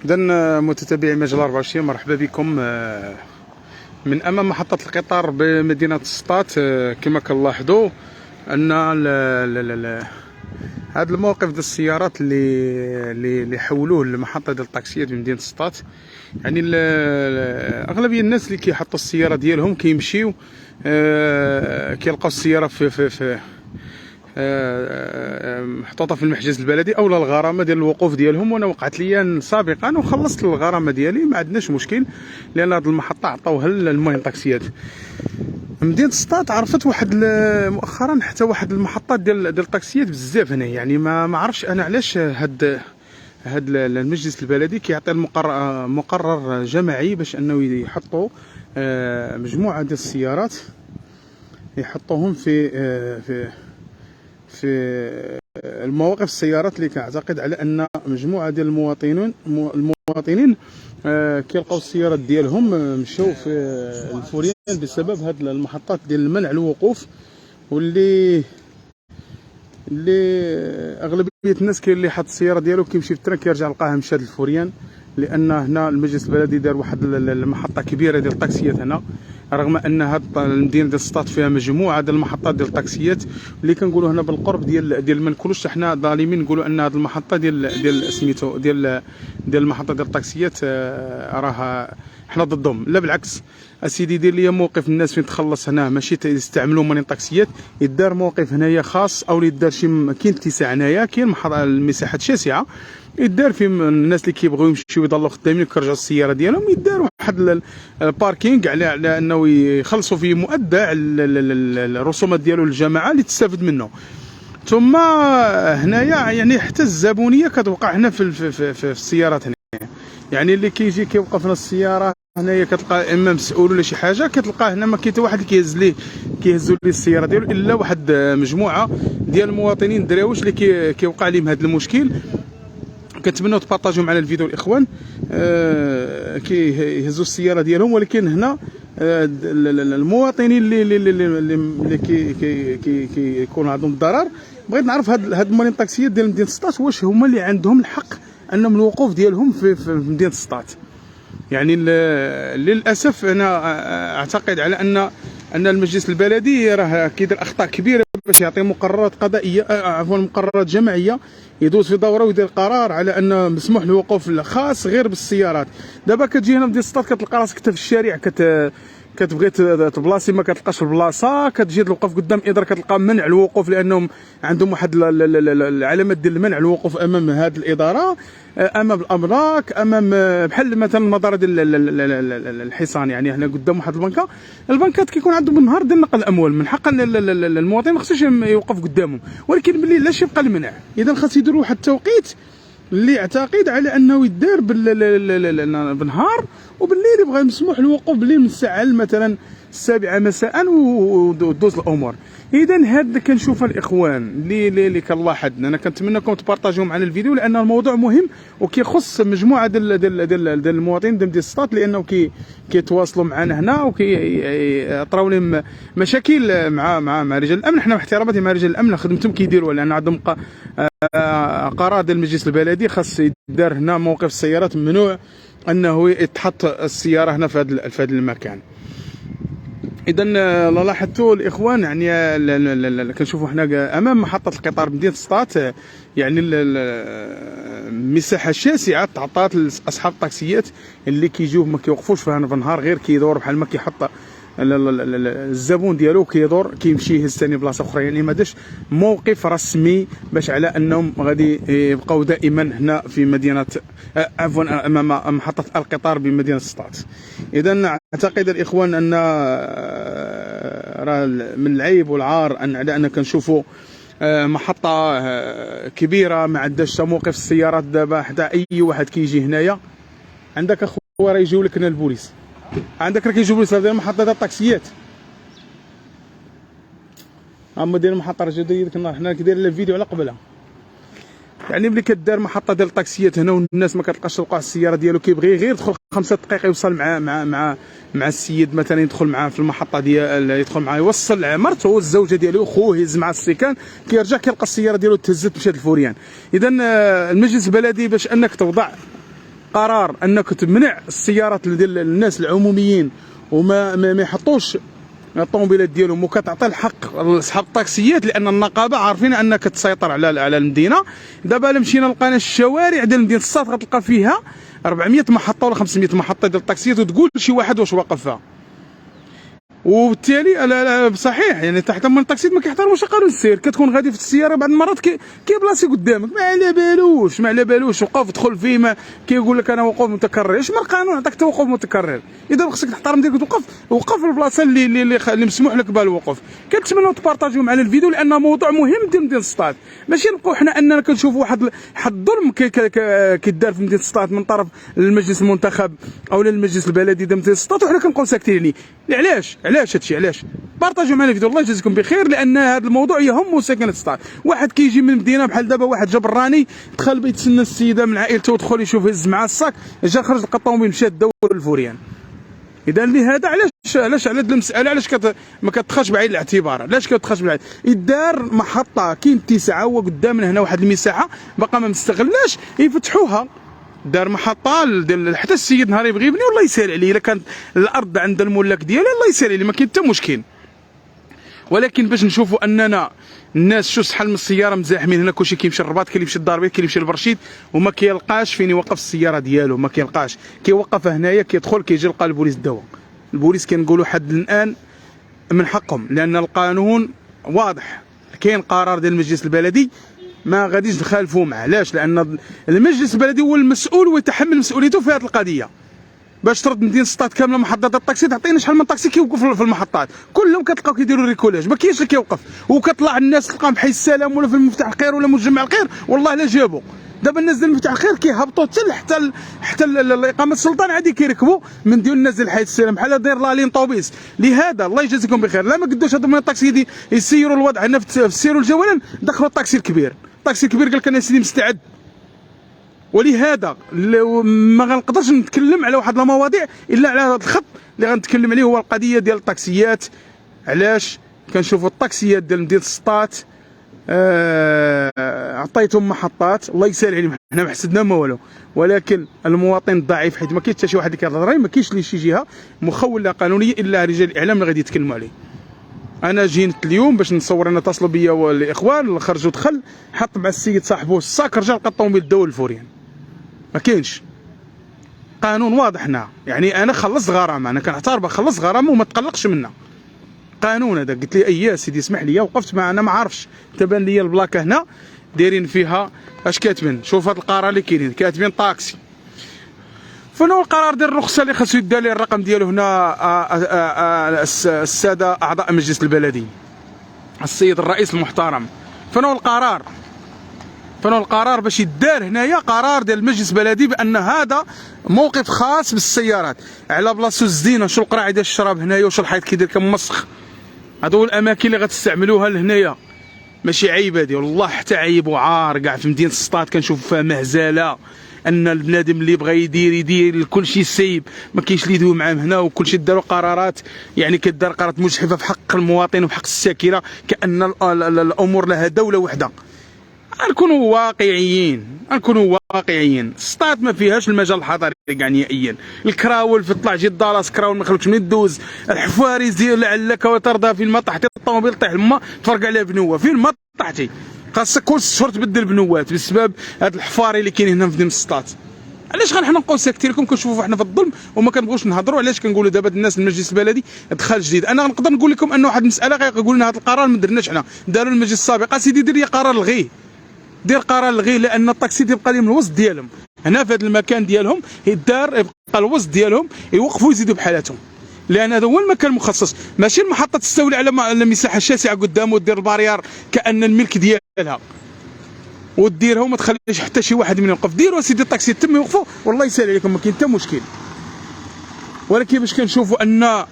إذا متتبعي مجال 24 مرحبا بكم من امام محطه القطار بمدينه سطات. كما كنلاحظوا ان هذا الموقف ديال السيارات اللي حولوه لمحطه ديال الطاكسيات بمدينه سطات، يعني اغلبيه الناس اللي كيحطوا السياره ديالهم كيمشيو كيلقاو السياره في محطوطه في المحجز البلدي اولا الغرامه ديال الوقوف ديالهم. وانا وقعت لي سابقا وخلصت الغرامه ديالي، ما عندناش مشكل لان هذه المحطه عطاوها للمهم طاكسيات. مدينه سطات عرفت واحد مؤخرا حتى واحد المحطات ديال الطاكسيات بزاف هنا، يعني ما عرفش انا علاش هاد المجلس البلدي كيعطي مقرر جماعي باش انه يحطوا مجموعه ديال السيارات، يحطوهم في المواقف السيارات اللي كنعتقد على ان مجموعه ديال المواطنين كيلقاو السيارات ديالهم مشاو في الفوريان بسبب هاد المحطات ديال منع الوقوف، واللي اغلبيه الناس كاين اللي حط السياره ديالو كيمشي في التران كيرجع لقاها مشات للفوريان، لان هنا المجلس البلدي دار واحد المحطه كبيره ديال الطاكسيات هنا، رغم ان هاد المدينه ديال سطات فيها مجموعه ديال المحطات ديال الطاكسيات اللي كنقولوا هنا بالقرب ديال ما نكونوش حنا ظالمين نقولوا ان هاد المحطه ديال سميتو ديال المحطه ديال الطاكسيات راه حنا ضدهم. لا بالعكس، اسيدي دير لي موقف الناس فين تخلص هنا ماشي يستعملوا من الطاكسيات، يدار موقف هنايا خاص او يدار شي كاين اتساع هنايا، كاين المساحات شاسعه يدار في الناس اللي كيبغيو يمشيو يضلوا خدامين ويكرجعوا السياره ديالهم، يدار واحد الباركينغ على انه يخلصوا فيه مؤدى الرسومات ديالو للجماعه اللي تستافد منه. ثم هنايا يعني حتى الزبونيه كتوقع هنا في السيارات هنا، يعني اللي كيجي كيوقف لنا السياره هنايا كتلقى اما مسؤول ولا شي حاجه، كتلقى هنا ما كاين حتى واحد اللي كيهزوا ليه السياره ديالو الا واحد مجموعه ديال المواطنين الدراوش اللي كيوقع لهم هذا المشكل. كنتمنوا تبارطاجيو معنا الفيديو الاخوان كيهزوا السياره ديالهم، ولكن هنا المواطنين اللي كيكون عندهم الضرر. بغيت نعرف هاد المولين الطاكسيات ديال مدينه سطات واش هما اللي عندهم الحق انهم الوقوف ديالهم في مدينه سطات؟ يعني للاسف انا اعتقد على ان المجلس البلدي راه كيدير اخطاء كبيره باش يعطي مقررات قضائيه عفوا مقررات جماعيه، يدوز في دوره ويدير قرار على ان مسموح الوقوف خاص غير بالسيارات. دابا كتجي هنا مدينه سطات كتلقى راسك حتى في الشارع كتبغي تبلاصي ما كتلقاش البلاصه، كتجي توقف قدام اطار كتلقى منع الوقوف لانهم عندهم واحد العلامات ديال منع الوقوف امام هذه الاداره، امام الاملاك، امام بحال مثلا المدار ديال الحصان. يعني هنا قدام واحد البنكات كيكون عندهم بالنهار ديال نقل الاموال، من حق المواطن ما خصوش يوقف قدامهم، ولكن بالليل لاش يبقى المنع. اذا خاص يديروا واحد التوقيت اللي اعتقد على انه يدار بالنهار، وبالليل يبغى مسموح الوقوف بالليل من الساعه مثلا 7 مساء ودوز الامور. اذا هذا كنشوفها الاخوان اللي كنلاحظ، انا كنتمنىكم تبارطاجيو معنا الفيديو لان الموضوع مهم وكيخص مجموعه ديال المواطنين ديال سطات، لانه كيتواصلوا معنا هنا وكيطراو لهم مشاكل مع رجال الامن. حنا باحتراماتي مع رجال الامن خدمتهم كيديروها، لان عندهم قرار ديال المجلس البلدي خاص يدار هنا موقف السيارات، ممنوع انه يتحط السياره هنا في هذا المكان. اذا لاحظتوا الاخوان، يعني كنشوفوا حنا امام محطه القطار بمدينه سطات يعني المساحه شاسعه تعطات لاصحاب الطاكسيات اللي كيجيو ما كيوقفوش في النهار، غير كيدور بحال ما كيحط الزبون ديالو كيدور كيمشي يهز ثاني بلاصه اخرى. يعني ما داش موقف رسمي باش على انهم غادي يبقاو دائما هنا في مدينه عفوا امام محطه القطار بمدينه سطات. اذا اعتقد الاخوان ان راه من العيب والعار ان كنشوفوا محطه كبيره ما عندهاش موقف السيارات. دابا حتى اي واحد كيجي هنايا عندك اخو راه يجيو لك هنا البوليس، عندك راه كيجيو البوليس ديال محطه ديال الطاكسيات، اما ديال المحطه راه جا داير لك حنا كداير الفيديو على قبلها. يعني ملي كدار محطه ديال الطاكسيات هنا والناس ما كتلقاش توقع السياره ديالو، كيبغي غير يدخل 5 دقائق يوصل مع السيد مثلا، يدخل معاه في المحطه ديال يدخل معاه يوصل مرته والزوجه ديالو خوه، يهز مع السيكان، كيرجع كيلقى السياره ديالو تهزت مشات الفوريان. اذا المجلس البلدي باش انك توضع قرار انك تمنع السيارات ديال الناس العموميين وما يحطوش الطوموبيلات ديالهم، وكتعطي الحق لاصحاب الطاكسيات، لان النقابه عارفين انك تسيطر على المدينه. دابا الا مشينا لقينا الشوارع ديال مدينه الساط غتلقى فيها 400 محطه ولا 500 محطه ديال الطاكسيات، وتقول شي واحد واش واقف فيها. وبالتالي لا صحيح يعني تحت من الطاكسيات ما كيحترموش قانون السير. كتكون غادي في السياره بعض المرات كيبلاصي قدامك ما على بالوش وقف دخل فيه، ما كيقول لك انا وقوف متكرر. اش من القانون عطاك توقف متكرر؟ اذا خصك تحترم ديالك وقف في البلاصه اللي مسموح لك بها الوقوف. كنتمنوا تبارطاجيو معنا الفيديو لان موضوع مهم ديال مدينه السطات. ماشي نبقاو حنا اننا كنشوفوا واحد الظلم كيدار في مدينه السطات من طرف المجلس المنتخب او المجلس البلدي ديال مدينه السطات وحنا كنبقاو ساكتين عليه. علاش هادشي؟ علاش؟ بارطاجيو معنا الفيديو الله يجازيكم بخير، لان هذا الموضوع يهم ساكنه السطات. واحد كيجي من المدينه بحال دابا واحد جبراني دخل بيتسنى السيده من عائلته ودخل يشوف هز معاه الصاك، جا خرج لقى الطوموبيل مشات دور الفوريان. اذا لهذا علاش على هذه المساله علاش ما كتخاش بعين الاعتبار؟ علاش كتخاش بعين؟ يدار محطه كاين اتساع هو قدامنا هنا واحد المساحه باقا ما مستغلاش يفتحوها. دار محطه حتى السيد نهار يبغي يبني والله يسهل عليه، الا كانت الارض عند الملاك ديالها الله يسهل عليه ما كاين حتى مشكل. ولكن باش نشوفوا اننا الناس شو شحال من السياره مزاحمين هنا، كلشي كيمشي للرباط، كاين اللي يمشي للداربيه، كاين اللي يمشي للبرشيد وما كيلقاش فين يوقف السياره ديالو، ما كيلقاش، كيوقف هنايا كيدخل كيجي يلقى البوليس دوا. البوليس كنقولوا حد الان من حقهم، لان القانون واضح، كاين قرار ديال المجلس البلدي ما غاديش نخالفوا معاه. علاش؟ لان المجلس البلدي هو المسؤول ويتحمل مسؤوليته في هذه القضيه. باش ترد مدينه السطات كامله محطات الطاكسي، تعطينا شحال من طاكسي كيوقف في المحطات كلهم كتلقاو كيديروا ريكولاج، ما كاينش اللي كيوقف. وكطلع الناس تلقاهم بحي السلام ولا في المفتاح الخير ولا مجمع الخير والله لا جابوا. دابا الناس ديال المفتاح الخير كيهبطوا حتى الاقامه السلطان عادي كيركبوا من ديال الناس ديال حي السلام بحال داير لالين طوبيس. لهذا الله يجازيكم بخير، لا ما قدوش هذو من الطاكسي يسيروا الوضع هنا في السير والجولان، دخلوا الطاكسي الكبير. الطاكسي الكبير قال لك انا سيدي مستعد. ولهذا ما غنقدرش نتكلم على واحد المواضيع الا على هذا الخط اللي غنتكلم عليه، هو القضيه ديال الطاكسيات. علاش كنشوفوا الطاكسيات ديال مدينه السطات عطيتهم محطات الله يسهل عليهم، حنا ما حسدنا ما والو، ولكن المواطن الضعيف حيت ما كاين حتى شي واحد اللي كيهضر، ما كاينش شي جهه مخوله قانونيه الا رجال الاعلام اللي غادي يتكلموا عليه. انا جيت اليوم باش نصور، انا اتصلوا بيا والاخوان، خرج ودخل حط مع السيد صاحبه الساك، رجع لقى الطوموبيل داو الفوريان. ما كاينش قانون واضح هنا، يعني انا خلصت غرامه، انا كنعترف خلصت غرامه وما تقلقش منها. قانون هذا قلت لي اييه سيدي اسمح لي، وقفت مع انا ما عارفش، تبان لي البلاكه هنا دايرين فيها اش كاتبين. شوف هاد القرار اللي كاينين كاتبين طاكسي. فين هو القرار ديال الرخصه اللي خاصو يدار ليه الرقم ديالو هنا؟ الساده اعضاء مجلس البلدي، السيد الرئيس المحترم، فين هو القرار؟ فين هو القرار باش يدار هنايا؟ قرار ديال المجلس البلدي بان هذا موقف خاص بالسيارات على بلاصتو الزينه. شو القراعي ديال الشراب هنايا وشو الحيط كيدير كمسخ، هادو الاماكن اللي غتستعملوها لهنايا. ماشي عيب هادي والله، حتى عيب وعار كاع في مدينه السطات كنشوف فيها مهزله، ان البنادم اللي بغى يدير كلشي سايب، ما كاينش اللي يدوي معاه هنا، وكلشي داروا قرارات يعني كدار قرارات مجحفه في حق المواطن وفي حق الساكنه، كان الامور لها دوله وحده. غنكونوا واقعيين، السطات ما فيهاش المجال الحضري كاع نهائيا. الكراول في طلع جي الدالاس كراول ما خلوكش من دوز، الحفاري ديال لعلك وترضى فين ما طحتي الطوموبيل طيح الماء تفرق عليها بنوه، فين ما طحتي خاصك كل شهور تبدل بنوات بسبب هاد الحفاري اللي كاين هنا في مدينه السطات. علاش حنا نبقاو ساكتين لكم كنشوفوا حنا في الظلم وما كنبغوش نهضروا؟ علاش كنقولوا دابا الناس المجلس البلدي دخل جديد؟ انا نقدر نقول لكم ان واحد المساله غيقول لنا هذا القرار ما درناش حنا، داروا المجلس السابق. اسيدي دير لي قرار لغيه، دير قرار لغيه، لان الطاكسي تيبقى لهم الوسط ديالهم هنا في هذا المكان ديالهم، يدار يبقى الوسط ديالهم، يوقفوا يزيدوا بحالاتهم، لان هذا هو المكان المخصص. ماشي المحطه تستولي على مساحه شاسعه قدام ودير البارير كان الملك ديالها وديرها وما تخليش حتى شي واحد منهم يوقف. ديروا سيدي الطاكسي تم يوقفوا والله يسهل عليكم، ما كاين حتى مشكل. ولكن باش كنشوفوا ان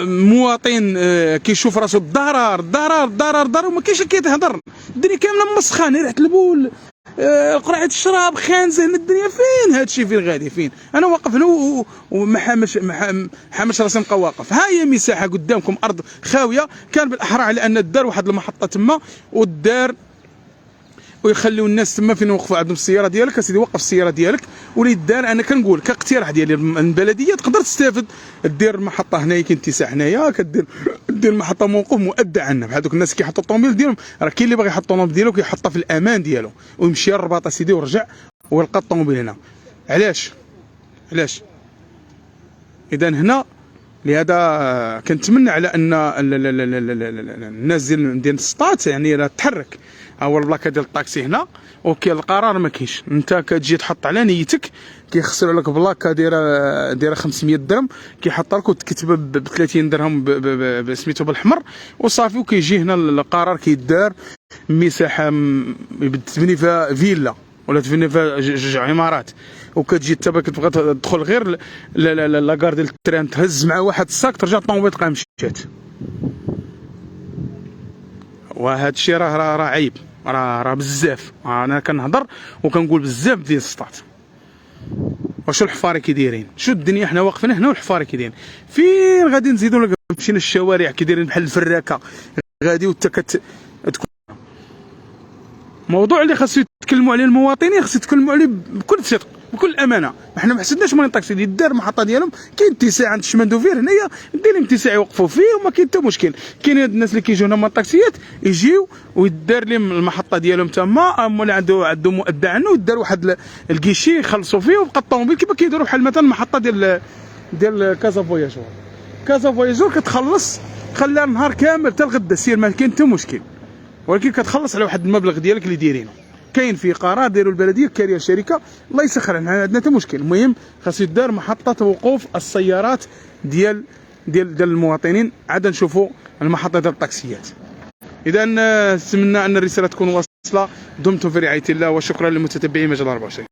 مواطن كيشوف راسو ضرر وما كاينش اللي كيتهضر، الدنيا كامله مسخانه، ريحه البول، قرعه الشراب، خانزه، الدنيا فين هادشي؟ فين غادي؟ فين؟ انا واقف هنا وما حامش راسي نبقى واقف. ها هي مساحه قدامكم، ارض خاويه، كان بالاحرى على ان دار واحد المحطه تما ودار ويخليو الناس تما فين يوقفوا عندهم السياره ديالك. اسيدي وقف السياره ديالك واللي دار انا كنقول كاقتراح ديالي البلديه تقدر تستافد، دير محطه هنايا كاين اتساع هنايا، دير محطه موقف مؤدى عنا بحال دوك الناس كيحطوا الطوموبيل ديالهم، راه كاين اللي باغي يحط الطوموبيل ديالو كيحطها في الامان ديالو ويمشي للرباط سيدي ورجع ويلقى الطوموبيل هنا. علاش اذا هنا لهذا كنتمنى على ان الناس ديال السطات يعني راه تحرك. اول البلاكه ديال الطاكسي هنا اوكي، القرار ما كاينش، انت كتجي تحط على نيتك كيخسروا لك بلاكه دايره 500 درهم، كيحط لك وتكتب ب 30 درهم سميتو بالحمر وصافي، وكيجي هنا القرار كيدار مساحه تبني فيها فيلا ولا تبني فيها جوج عمارات، وكتجي انت كتبغى تدخل غير لاكار ديال التران تهز مع واحد الساك ترجع الطوموبيل تلقاها مشات. وهذا الشيء راه عيب، راه بزاف. انا كنهضر وكنقول بزاف ديال السطات. وشو الحفاري كيدايرين، شو الدنيا حنا واقفين هنا والحفاري كيدايرين فين غادي نزيدوا لك؟ مشينا الشوارع كيدايرين بحال الفراكه غادي وانت تكون موضوع اللي خاصو يتكلموا عليه المواطنين، خاصو يتكلموا عليه بكل صدق بكل امانه. حنا ما حسدناش مولين الطاكسي اللي دار المحطه ديالهم، كاين اتساع عند الشمندوفير هنايا دير لهم اتساع يوقفوا فيه وما كاين حتى مشكل. كاين هاد الناس اللي كيجيو هنا من الطاكسيات يجيو ويدار لهم المحطه ديالهم تما، ولا عنده مؤدى عنه ويدار واحد الكيشي يخلصوا فيه وبقى الطوموبيل كيما كيديروا بحال مثلا المحطه ديال كازا فواياجور. كازا فواياجور كتخلص خليها النهار كامل حتى الغدا سير ما كاين حتى مشكل، ولكن كتخلص على واحد المبلغ ديالك اللي دايرينه. كاين فيه قرار داروا البلديه كاريه شركه الله يسخر، عندنا حتى مشكل. المهم خاص يدار محطه وقوف السيارات ديال المواطنين عاد نشوفوا المحطه ديال الطاكسيات. اذا نتمنى ان الرساله تكون واصله. دمتم في رعايه الله، وشكرا للمتتبعين مجال 24.